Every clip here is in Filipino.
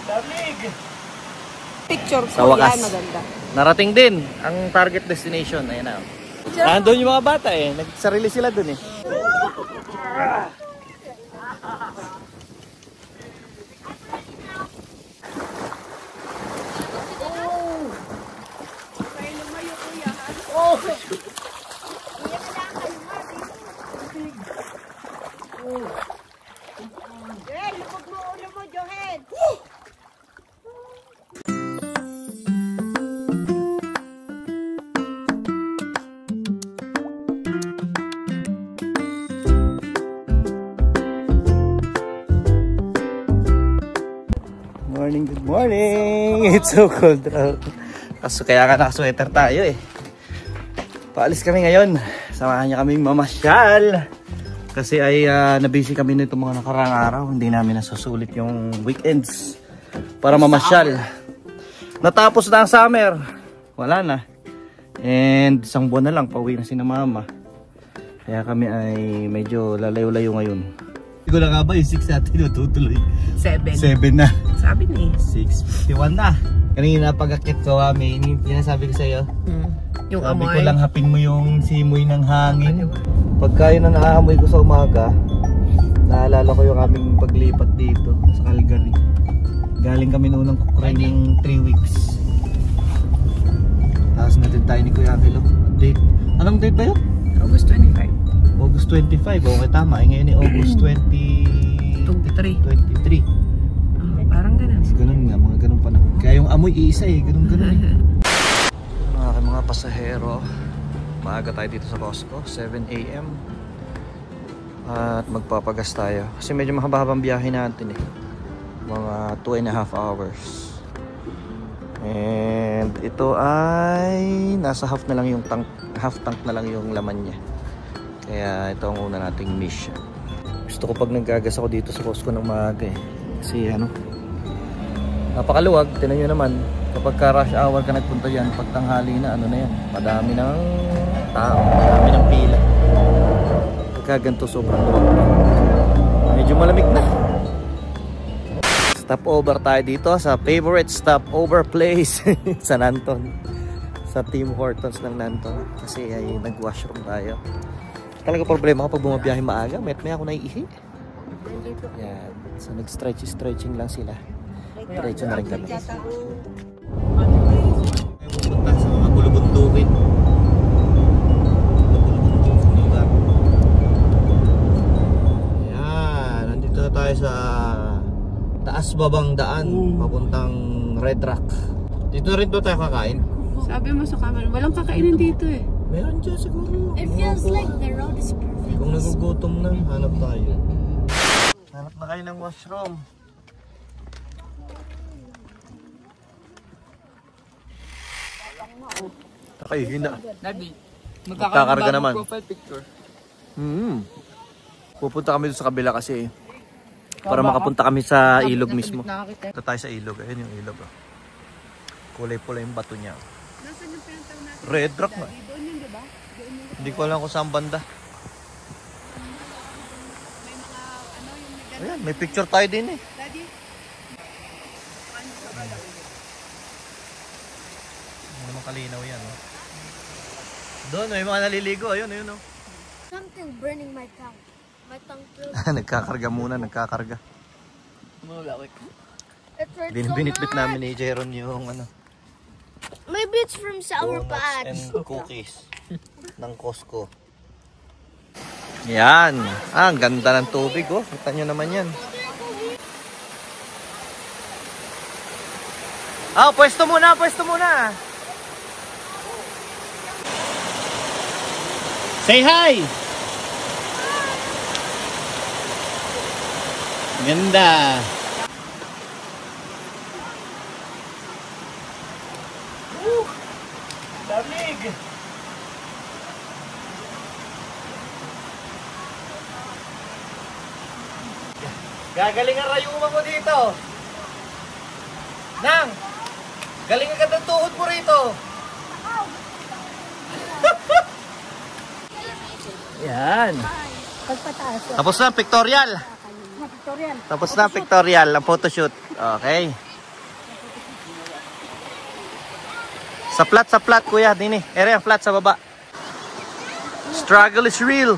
Lamig! Picture Sa ko wakas. yan, maganda. Narating din ang target destination. Ayan na. Nandun yung mga bata eh. Nagsarili sila dun eh. Oh! Joel, lupag mo ulo mo, Joel! Morning, good morning! It's so cold out. Kaya ka nakasweater tayo eh. Paalis kami ngayon. Samahan niya kaming mamasyal. Kasi ay nabusy kami nito mga nakaraang araw. Hindi namin nasusulit yung weekends para mamasyal. Natapos na ang summer. Wala na. And isang buwan na lang, pauwi na si na mama. Kaya kami ay medyo lalayo-layo ngayon. Hindi ko na nga ba yung 6 natin natutuloy? 7 na. Sabi ni. 6:51 na. Kanina pag-akit ko kami, pinasabi ko sa'yo. Yung Sabi amoy. ko lang hapin mo yung simoy ng hangin. Pagka yun na naamoy ko sa umaga, naalala ko yung aming paglipat dito sa Calgary. Galing kami noon ng Cochrane ng 3 weeks. Tapos natin tayo ni Kuya Kilo. Date. Anong date ba yun? August 25. August 25. Okay, tama. Ngayon ni August 23. Parang ganun. Ganun nga, mga ganun panahon. Kaya yung amoy iisa eh, ganun eh. Mga pasahero, maaga tayo dito sa Costco, 7 AM. At magpapagas tayo. Kasi medyo mahaba-habang biyahe natin eh. Mga 2.5 hours. And ito ay nasa half na lang yung tank, half tank na lang yung laman niya. Kaya ito ang una nating mission. Gusto ko pag naggagas ako dito sa Costco ng maaga eh. Kasi ano, napakaluwag. Tinan nyo naman, kapag ka rush hour ka nagpunta dyan, pag tanghali na, ano na yan, madami ng tao, madami ng pila. Pagka ganito sobrang luwag na. Medyo malamig na. Stop over tayo dito sa favorite stop over place sa Nanton. Sa Tim Hortons ng Nanton. Kasi ay nag-washroom tayo. Talaga problema ko pag bumabiyahe maaga, may ako naiihi. Yan. So nag-stretching lang sila. Diretso na rin kami. Pupunta sa mga bulubundukin. Yan. Nandito na tayo sa taas babang daan. Papuntang Red Rock. Dito na rin to tayo kakain. Sabi mo sa camera, walang kakainin dito eh. Meron dyan siguro. It feels like the road is perfect. Kung nagugutom na, hanap tayo. Hanap na kayo ng washroom. Takay, hina. Daddy, Magkakarga naman. profile picture. Pupunta kami doon sa kabila kasi para makapunta kami sa ilog mismo. Ito tayo sa ilog. Ayun yung ilog. Kulay-pula yung bato niya. Nasaan yung pinuntaw natin? Red Rock nga. Doon yun, diba? Hindi ko alam kung saan banda. May mga, ano, yung Ayan, may picture tayo din eh. Daddy? Hindi naman kalinaw yan. Oh. Doon, may mga naliligo. Ayun, ayun. Oh. Something burning my tongue. My tongue feels. Nagkakarga muna, nagkakarga. It hurts so Binitbit much. namin ni Jeron yung ano, Maybe it's from Sour donuts Patch. and cookies ng Costco. Yan. Ah, ang ganda ng tubig oh. Kita nyo naman yan. Ah, pwesto muna, pwesto muna. Say hi! Ganda. Lamig! Gagaling ang rayuma mo dito. Nang! Galing agad ang tuhod mo rito. Yan. Pagpataas. Tapos na, pictorial. Pictorial. Tapos na, pictorial. Ang photoshoot. Okay. Sa flat kuya, dini. Ere ang flat sa baba. Struggle is real.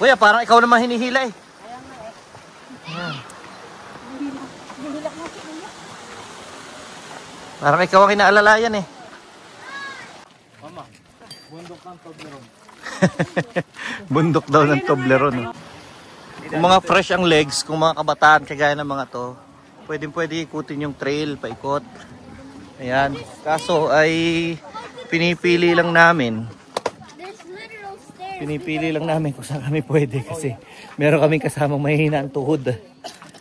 Kuya, parang ikaw naman hinihila eh. Ayan. Parang ikaw ang kinaalalayan eh. Mama, bundok ng Toblerone. Bundok daw ng Toblerone. Kung mga fresh ang legs, kung mga kabataan kagaya ng mga to, pwede ikutin yung trail, paikot. Ayan. Kaso ay pinipili lang namin. Pinipili lang namin kung saan kami pwede kasi meron kaming kasamang mahihina ang tuhod.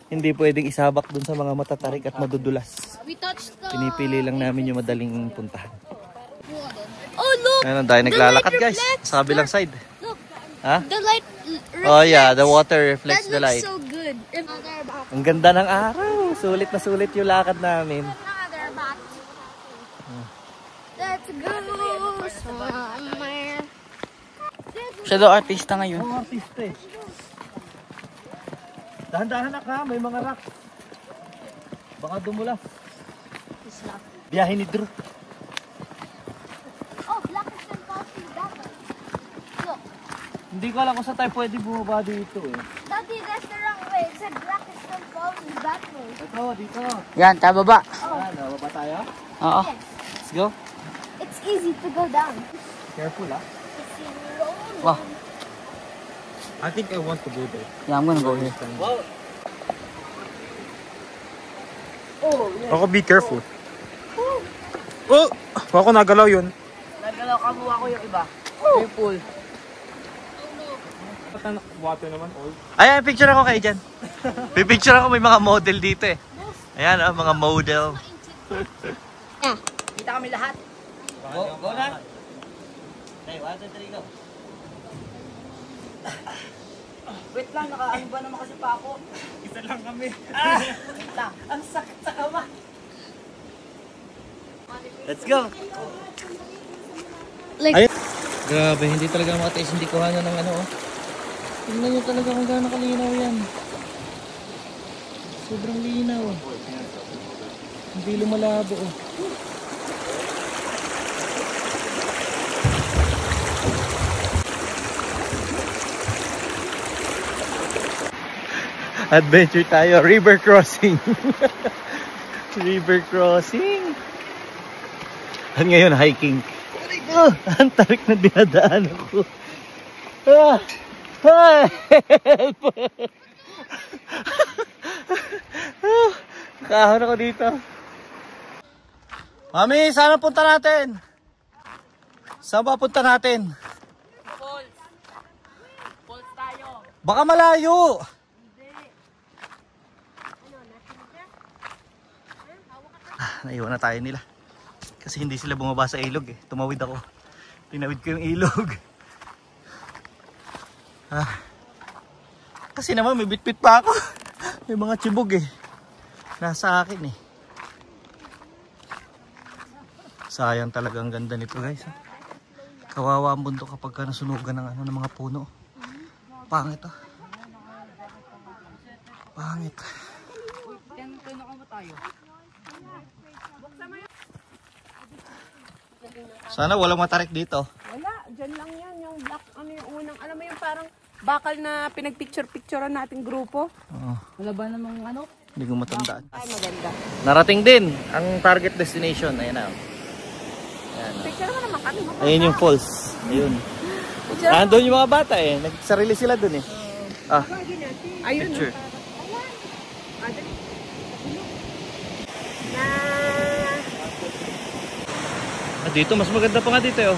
Hindi pwedeng isabak dun sa mga matatarik at madudulas. Pinipili lang namin yung madaling puntahan. Oh, look! Ayun, dahil naglalakad guys. Sa kabilang side. Look, Ha? the light Oh yeah, the water reflects the that light. looks so good. Ang ganda ng araw. Sulit na sulit yung lakad namin. Let's go somewhere. Siya daw artista ngayon. Mga artista eh. Dahan-dahan na ka, may mga rock. Baka dumulas. Biyahe ni Drew. Oh, black is impossible that way. Look, Hindi ko alam kung saan tayo pwede bumaba dito eh. Daddy, that's the wrong way. It said black is impossible that way. Ito, dito. Yan, tababa. Ayan, baba tayo. Oo. Let's go. It's easy to go down. Careful ah. Wow. I think I want to go there. Yeah, I'm gonna go here. Wow. Ako, be careful. Oh! Ako nagalaw yun. Nagalaw kamuha ko yung iba. Yung pool. Water naman, old. Ayan, picture ako kayo dyan. Pipicture ako, may mga model dito eh. Ayan, mga model. Yeah. Kita kami lahat. Go na. Hey, 1, 2, 3, go. Wait lang, nakaano ba naman kasi pa ako? Isa lang kami. Wait lang, ang sakit sa kama. Let's go. Like, Grabe, hindi talaga makatiis, hindi kuhanan ng ano oh. Tingnan nyo talaga kung gaano kalinaw yan. Sobrang linaw. Hindi lumalabo oh. Adventure tayo, river crossing. River crossing. At ngayon hiking. Oh, ang tarik na dinadaan ako. Ah, help! Kahon ako dito. Mami, saan punta natin? Saan ba punta natin? Falls. Falls tayo. Baka malayo. Naiwan na tayo nila. Kasi hindi sila bumaba sa ilog eh. Tumawid ako. Tinawid ko yung ilog. Kasi naman may bitbit pa ako. May mga tsibog eh. Nasa akin eh. Sayang talaga ang ganda nito guys. Kawawa ang bundok kapag nasunugan ng, ng mga puno. Pangit ah. Pangit. Sana walang matarik dito. Wala, dyan lang yan. Yung black, ano yung unang, alam mo yung parang bakal na pinagpicture-picturean nating grupo. Oo. Wala ba namang ano? Hindi ko matandaan. Ay, maganda. Narating din ang target destination. Ayan na. Ayan na. Picture mo naman kami. Ayun yung falls. Ayun. Andun yung mga bata eh. Nagsarili sila dun eh. Ayun. Picture. Dito, mas maganda pa nga dito eh. Oh.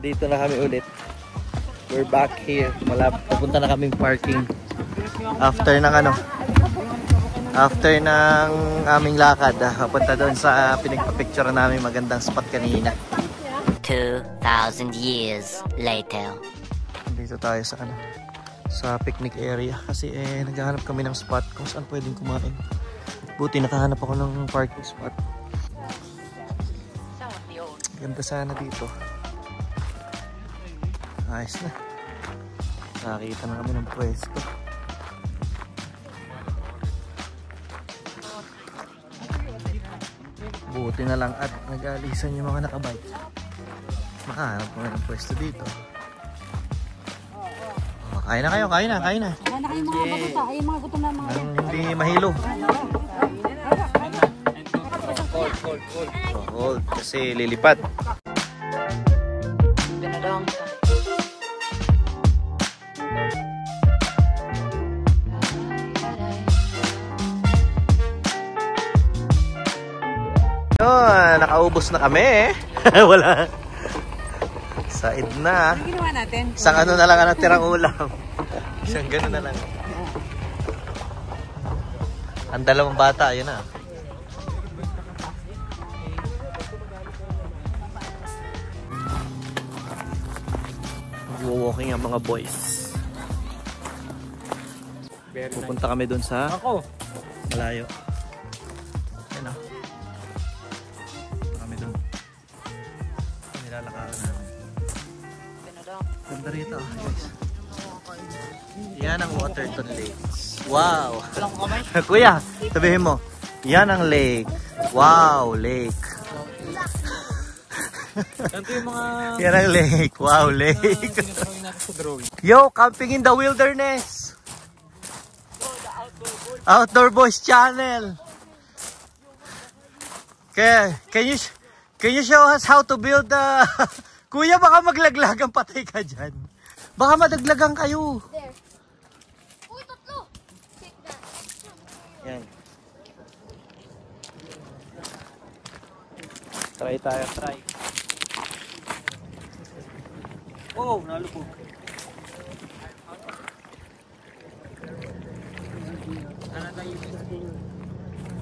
Dito na kami ulit. We're back here. Papunta na kaming parking. After ng ano. After ng aming lakad, papunta doon sa pinagpapicture namin magandang spot kanina. 2,000 years later. Dito tayo sa ano, sa picnic area kasi naghahanap kami ng spot kung saan pwedeng kumain. Buti nakahanap ako ng parking spot. Ganda sana dito. Ayos na. Nakakita na kami ng pwesto. Buti na lang at nag-aalisan yung mga nakabike. Makahanap ko ng pwesto dito. Oh, kain na kayo, kain na. Kain na kayo mga baguta. Ay, mga gutom na mga. Hindi mahilo. Hold kasi lilipat. Nakaubos na kami. Wala. Said na. Ano ginawa natin? Isang ano na lang ang natirang ulam. Isang gano'n na lang. Ang dalawang bata, yun na. Walking ang mga boys. Pupunta kami dun sa malayo. Yan o. Kami dun. Nilalakaran namin. Ganda rito guys. Yan ang Waterton Lakes. Wow! Kuya, sabihin mo. Yan ang lake. Wow, lake. Yan ang lake. Wow, lake. Yo, camping in the wilderness. Outdoor Boys Channel. Okay, can you show us how to build the... Kuya, baka maglaglagan, patay ka dyan. Baka madaglagan kayo. There. Uy, tatlo. Take that. Yan. Try tayo, try. Oh, nalubog.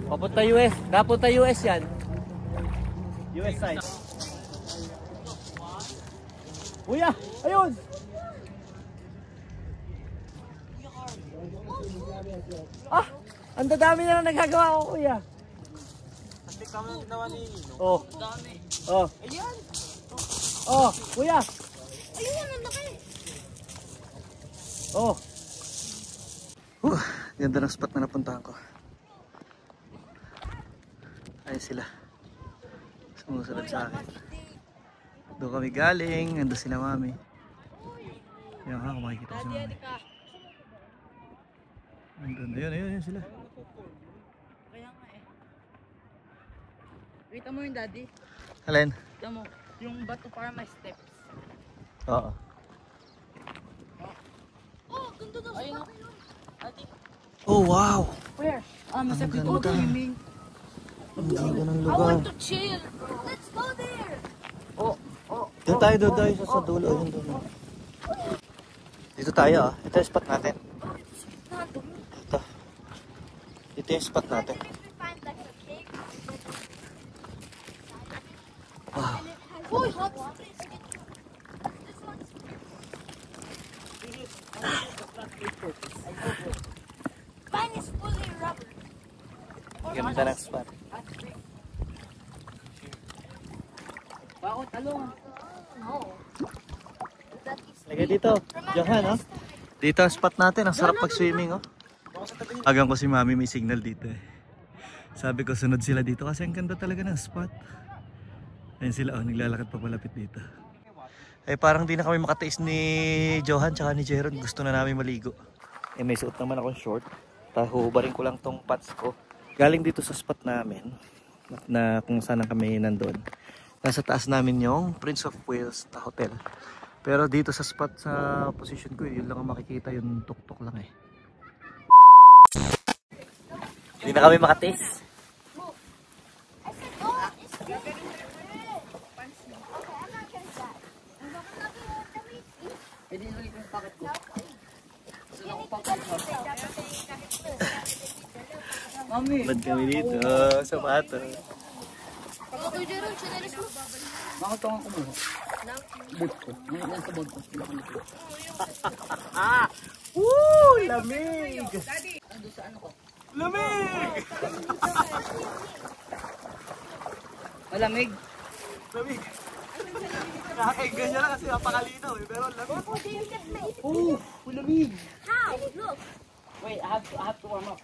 Papunta US. Napunta US yan. US side. Kuya, ayun! Ah! Ang dadami na nagagawa ko, kuya. Kasi kami ginawa ni Nino. Oh. Oh. Ayan. Oh, kuya. Ayun, ang laki. Oh. Ganda ng spot na napuntahan ko. Ayun sila. Sumusunod sa akin. Doon kami galing. Nandun sila mami. Yan ha, kung makikita ko si mami. Nandun. Ayun sila. Kaya nga eh. Kita mo yung daddy. Alin? Kita mo. Yung bato para may steps. Oo. Oh, ganda daw. Ayun o. Ate. Oh wow! Where? Masarap dito. ganda. Swimming. Ang ganda ng I lugar. want to chill. Let's go there. Doon tayo sa dulo. Ayun doon. Dito tayo ah. Ito yung spot natin. Ito. Ito yung spot natin. Find like a cake. Wow. Uy, hot water. This one's... Mine is fully rubber. Ganda ng spot. Bakit? Talong. No. That is... Lagay dito. Johan oh. Dito ang spot natin. Ang sarap pag-swimming oh. Agang ko si mami may signal dito eh. Sabi ko sunod sila dito kasi ang ganda talaga ng spot. Ayun sila oh. Naglalakad pa palapit dito. Eh parang di na kami makatiis ni Johan tsaka ni Jeron. Gusto na namin maligo. Eh may suot naman akong short. Tahubarin ko lang tong pants ko. Galing dito sa spot namin. Na kung saan kami nandun. Nasa taas namin yung Prince of Wales na hotel. Pero dito sa spot sa position ko, yun lang ang makikita, yung tuktok lang eh. Hindi na kami makatis. I said, oh, it's okay, I'm not gonna die. Pwede nyo yung packet ko. Mami. Ba't kami dito? Sapato. Kuya Jeron, sinalis mo. Makatungan ko mo. Boot ko. Yan sa boot ko. Woo! Lamig! Ando sa ano ko? Lamig! Malamig. Lamig. Nakakaganyan lang kasi napakalinaw eh. Pero lamig. Oh, malamig. How? Look. Wait, I have to warm up.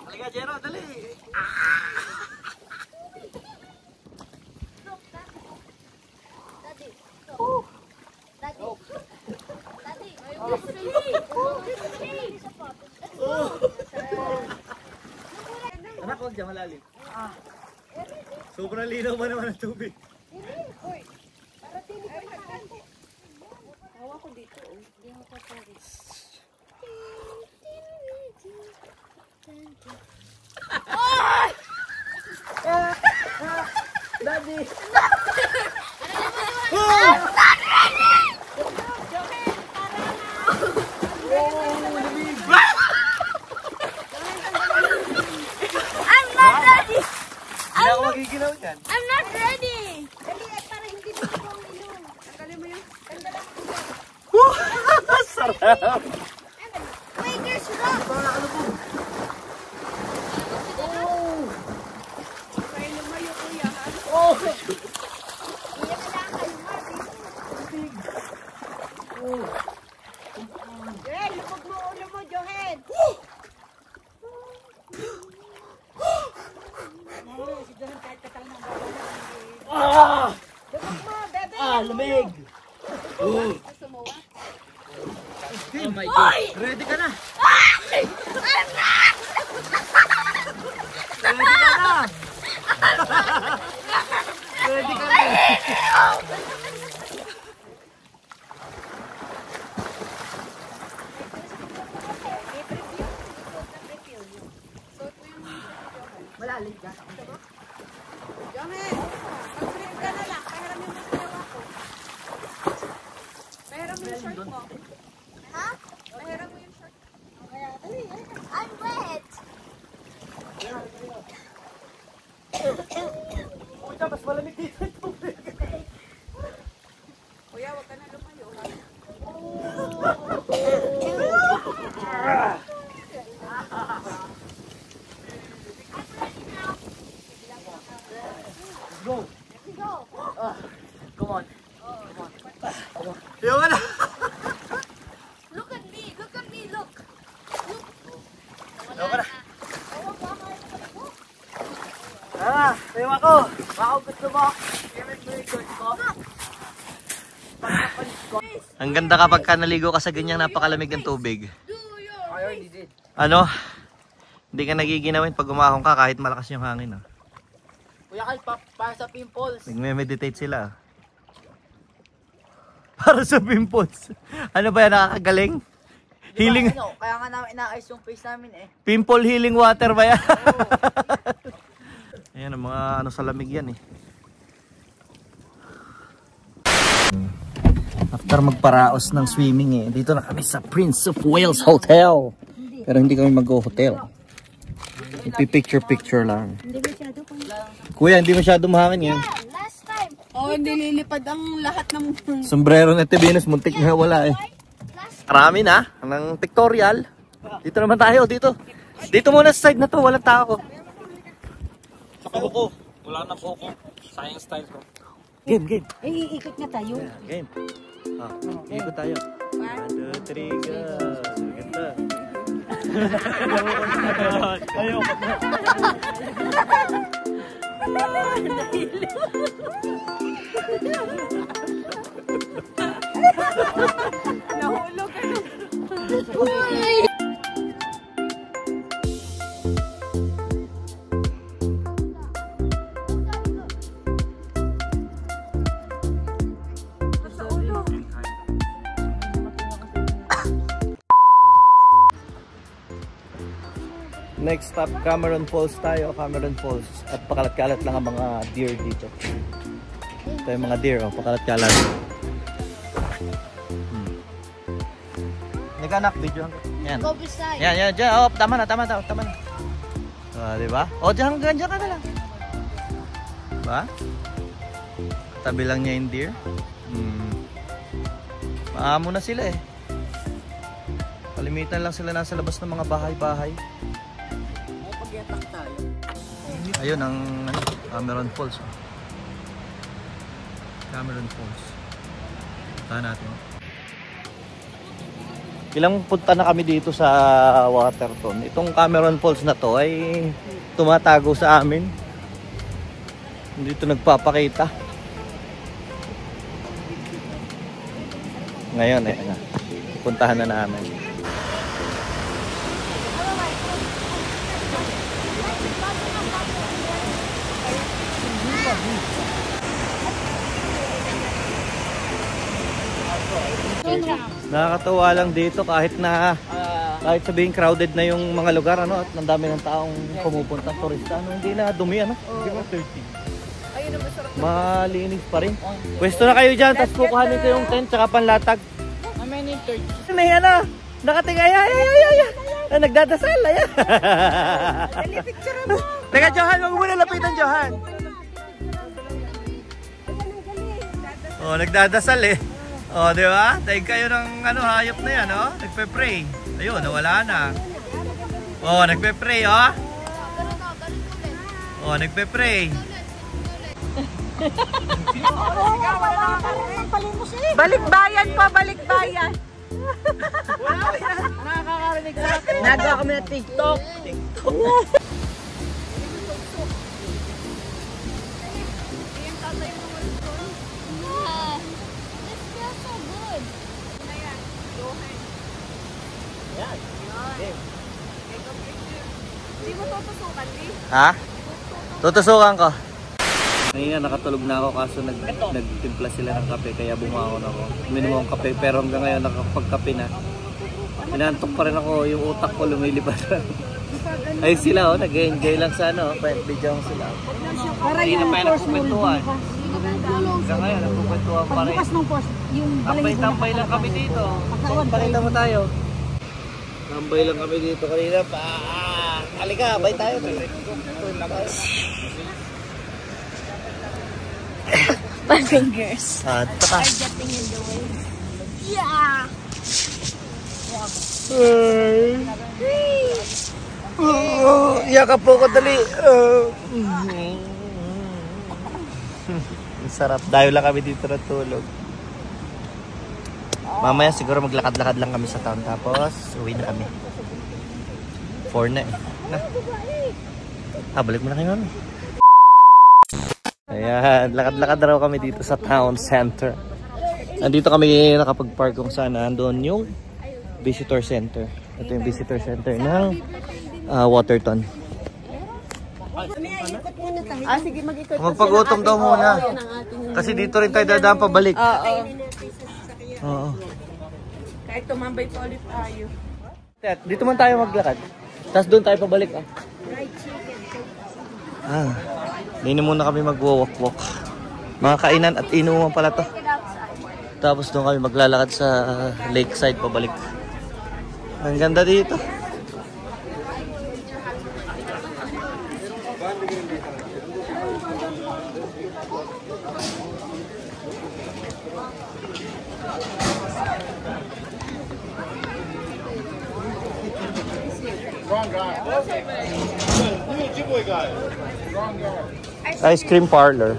Halika, Jero, dali. Look, Daddy. Look. Daddy. Daddy. Anak, huwag dyan malalim. Sobrang linaw ba naman ang tubig? Hawa ko dito. Hindi mo pa pwede. Daddy! I'm not ready. Hindi ako magiginaw yan. I'm not ready. Sarap! Wait, there's rock. Kaya lumayo kuya ha. Joel, lubog mo ulo mo, Joel. Lamig! Oh my God! Ready ka na! Ready ka na! Malalig ka. Joel, mag-trip ka na lang. Pahiram mo yung ginawa ko. Pahiram mo yung short mo. Ha? Pahiram mo yung short. I'm wet. Puta, mas malamig dito ang tubig. Kuya, wag ka na lumayo. Ha? Go! Go. Come on. Yung ano? Look at me. Look at me. Look. Yung ka na. Tayo ako. Baka gusto mo. I-read mo yung shorts ko. Ang ganda kapag ka naligo ka sa ganyang napakalamig ng tubig. I already did. Ano? Hindi ka nagiginawin pag umahon ka kahit malakas yung hangin. Ah. Kuya Kal, para sa pimples. Nagme-meditate sila. Para sa pimples. Ano ba yan? Nakakagaling? Healing. Ano, kaya nga namin ina-ice yung face namin eh. Pimple healing water ba yan? Ayan, ang mga ano sa lamig yan eh. After magparaos ng swimming eh, dito na kami sa Prince of Wales Hotel. Pero hindi kami mag-hotel. Ipipicture-picture lang. Kuya, hindi masyado mahangin yan. Last time. Oh, hindi lilipad ang lahat ng... Sombrero na Venus, muntik na wala eh. Marami na, ng pictorial. Dito naman tayo, dito. Dito muna sa side na to, walang tao. Saka buko. Wala na buko. Science style ko. Game. Eh, iikot na tayo. Game. Ah, ikot tayo. 1, 2, 3, go. Ganda. Ayoko. Nahulog ka na. Next stop, Cameron Falls tayo. Cameron Falls. At pakalat-kalat lang ang mga deer dito. Ito yung mga deer, oh, pakalat-kalat. Naghanap video. Yan. Go beside. Yan, dyan. Oh, tama na. Diba? Oh, dyan ka na lang. Diba? Tabi lang niya yung deer. Maamo na sila eh. Kalimitan lang sila nasa labas ng mga bahay-bahay. Ayun ang ano, Cameron Falls. Cameron Falls. Puntahan natin. Ilang punta na kami dito sa Waterton. Itong Cameron Falls na to ay tumatago sa amin. Hindi ito nagpapakita. Ngayon eh, puntahan na namin. Nakakatawa lang dito kahit sabihin crowded na yung mga lugar ano at ang dami ng taong pumupunta turista ano, hindi na dumi ano. Ayun ang masarap. Malinis pa rin. Pwesto na kayo dyan, tapos kukuhanin ko yung tent tsaka panlatag. May ano, nakatingay, ay, nagdadasal, ayan. Dali, picture mo. Teka, Johan, wag mo muna lapitan, Johan. Oh, nagdadasal eh. Oh, di ba? Tayo kayo ng ano, hayop na yan, oh. Nagpe-pray. Ayun, nawala na. Oh, nagpe-pray, oh. Oh, nagpe-pray. Balikbayan pa, balikbayan. Nakakarinig sa akin. Nagawa kami ng TikTok. Yeah. This feels so good. Hindi mo tutusukan, di? Ha? Tutusukan ko. Ngayon nakatulog na ako kaso nagtimpla sila ng kape kaya bumangon ako. Uminom akong kape pero hanggang ngayon nakapagkape na. Inantok pa rin ako, yung utak ko lumilipad. Ay sila oh, nag-enjoy lang sa ano, video ko sila. Kanina pa yung nagkukwentuhan. Hanggang ngayon nagkukwentuhan pa rin. Tambay-tambay lang kami dito. Pakita mo tayo. Tambay lang kami dito kanina pa. Halika, bay tayo. My fingers Ito ka. are getting in the way. Yeah. Yakap po ko dali. Sarap. Dayo lang kami dito na tulog. Mamaya siguro maglakad-lakad lang kami sa town. Tapos uwi na kami. 4 na eh. Balik mo na kayo mami. Ayan, lakad-lakad na raw kami dito sa town center. Nandito kami nakapag-park kung saan nandun yung visitor center. Ito yung visitor center ng Waterton. Sige, mag-ikot. Magpagutom daw muna. Kasi dito rin tayo dadaan pabalik. Oo. Kahit tumambay pa ulit tayo. Dito man tayo maglakad. Tapos doon tayo pabalik. Dito muna kami mag-walk-walk. Mga kainan at inuman pala to. Tapos doon kami maglalakad sa lakeside pabalik. Ang ganda dito. Ice cream parlor.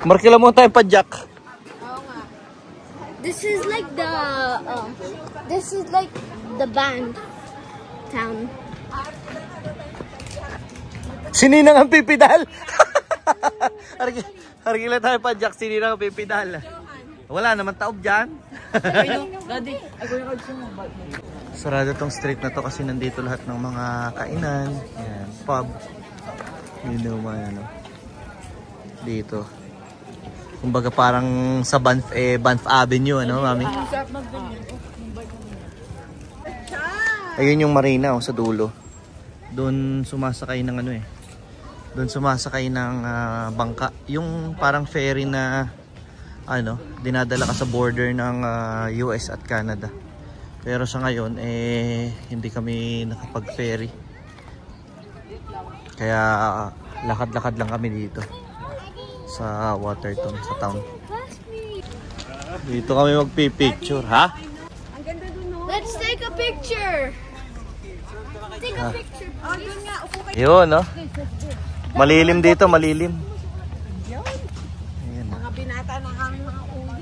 Markila mo tayo pa Jack. This is like the band town. Sininang ang pipidal. Hargila tayo pa Jack, sininang ang pipidal. Wala naman taob dyan. Sarado tong street na to kasi nandito lahat ng mga kainan. Ayan, pub. Inuman ano. Dito. Kumbaga parang sa Banff Avenue, ano, mami? Ayun yung marina, oh, sa dulo. Doon sumasakay ng ano eh. Doon sumasakay ng bangka. Yung parang ferry na ano, dinadala ka sa border ng US at Canada. Pero sa ngayon hindi kami nakapag-ferry. Kaya lakad-lakad lang kami dito sa Waterton, sa town. Dito kami magpi-picture, ha? Ang ganda dun, no? Let's take a picture. Take a picture. Oh, dun nga. Upo kayo. Yun, no? Malilim dito, malilim. Ayan. Mga binata na aming mga ulo.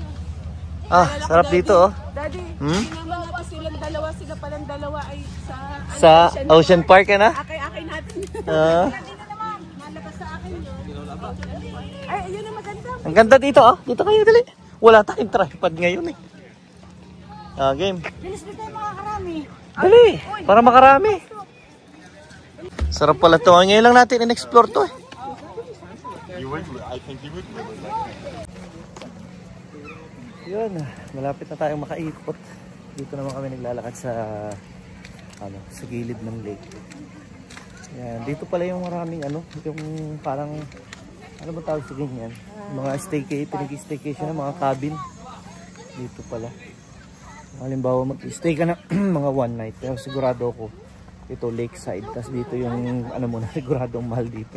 Ah, sarap dito, oh. Daddy, sinama natin silang dalawa. Sila palang dalawa ay sa... Sa Ocean Park, na? Akay-akay natin. Ah. Dito naman. Malabas sa akin yun. Ay, ayun ang maganda. Ang ganda dito, oh. Dito kayo, dali. Wala tayong tripod ngayon, eh. Ah, game. Bilis na tayo makakarami. Dali, para makarami. Sarap pala to. Ngayon lang natin in-explore to, eh. Yun, malapit na tayong makaipot. Dito naman kami naglalakad sa sa gilid ng lake. Yan, dito pala yung maraming yung parang ba tawag sa ganyan? Mga pinag-staycation na mga cabin. Dito pala. Halimbawa mag-stay ka na mga one night. Pero sigurado ako ito lakeside. Tapos dito yung muna siguradong mahal dito.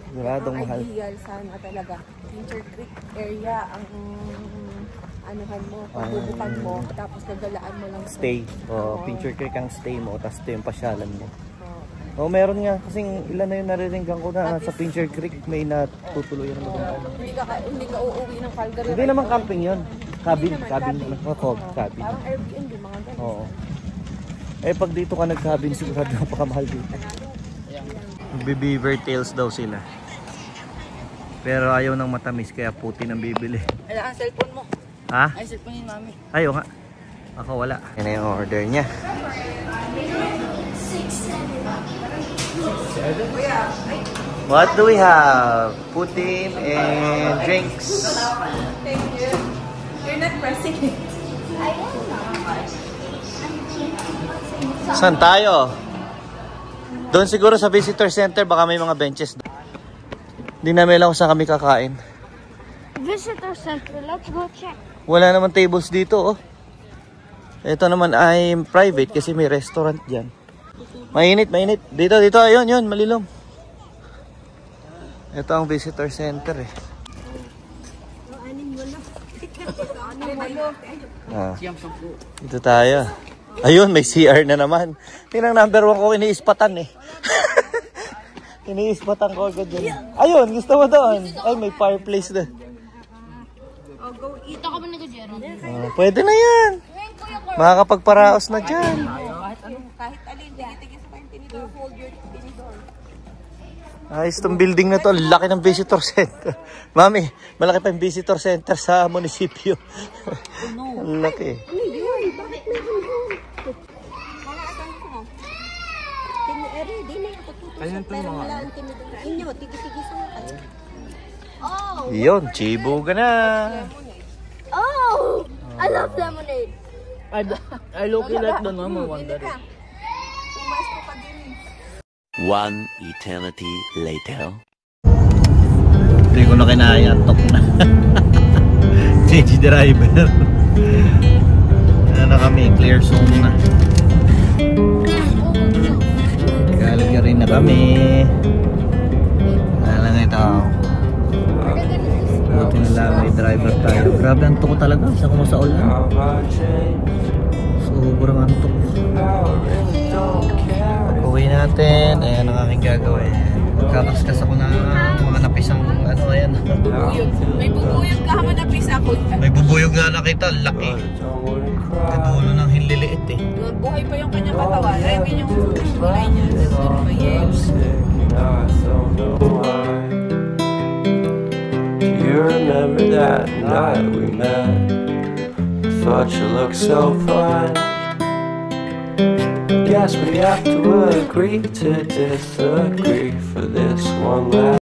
Siguradong mahal. Ideal sana talaga. Pincher Creek area ang anuhan mo, pagbubukan mo, tapos nagalaan mo lang. Stay. Pincher Creek ang stay mo. Tapos ito yung pasyalan mo. Meron nga. Kasing ilan na yung nariringgan ko na sa Pincher Creek may natutuluyan mo doon. Hindi ka uuwi ng Calgary. Hindi naman camping yun. Cabin. Cabin. Cabin. Parang Airbnb, mga ganun. Oo. Pag dito ka nag-cabin, sigurado napakamahal dito. Beaver tails daw sila. Pero ayaw ng matamis, kaya puti ng bibili. Ay, ang cellphone mo. Ha? Ay, cellphone ni Mami. Ayaw nga. Ako wala. Yan na yung order niya. What do we have? Putin and drinks. Thank you. You're not pressing it. Saan tayo? Doon siguro sa visitor center, baka may mga benches. Hindi namin alam kung saan kami kakain. Visitor center. Let's go check. Wala naman tables dito, oh. Ito naman ay private kasi may restaurant dyan. Mainit, mainit. Dito, dito. Ayun, yun. Malilom. Ito ang visitor center, eh. Dito tayo. Ayun, may CR na naman. Yun ang number 1 ko, iniispatan, eh. Iniispatan ko agad dyan. Ayun, gusto mo doon. Ay, may fireplace doon. Ito ka ba nag-Gerald? Pwede na yan. Makakapagparaos na dyan. Kahit alin, tigil-tigil sa tayong tinidor. Hold your tinidor. Ayos itong building na to. Laki ng visitor center. Mami, malaki pa yung visitor center sa munisipyo. Laki. Yun, chibo ka na. Oh! I love lemonade. I look like the normal one. One eternity later. Hindi ko na kinaya. Tok na. Change driver. Ano na kami, clear zone na. Calgary na kami. Ano lang ito. Buti na lang may driver tayo. Grabe antok ko talaga. Isa ko mo sa ulan. Sobrang antok. Pag-uwi natin, ayan ang aking gagawin. Magkakaskas ako ng mga napisang yan. May bubuyog ka ha, napis ako. May bubuyog na nakita, laki. Kadulo ng hinliliit, eh. Buhay pa yung kanyang katawan. I mean yung kulay niya. You remember that night we met? I thought you looked so fine. Guess we have to agree to disagree for this one last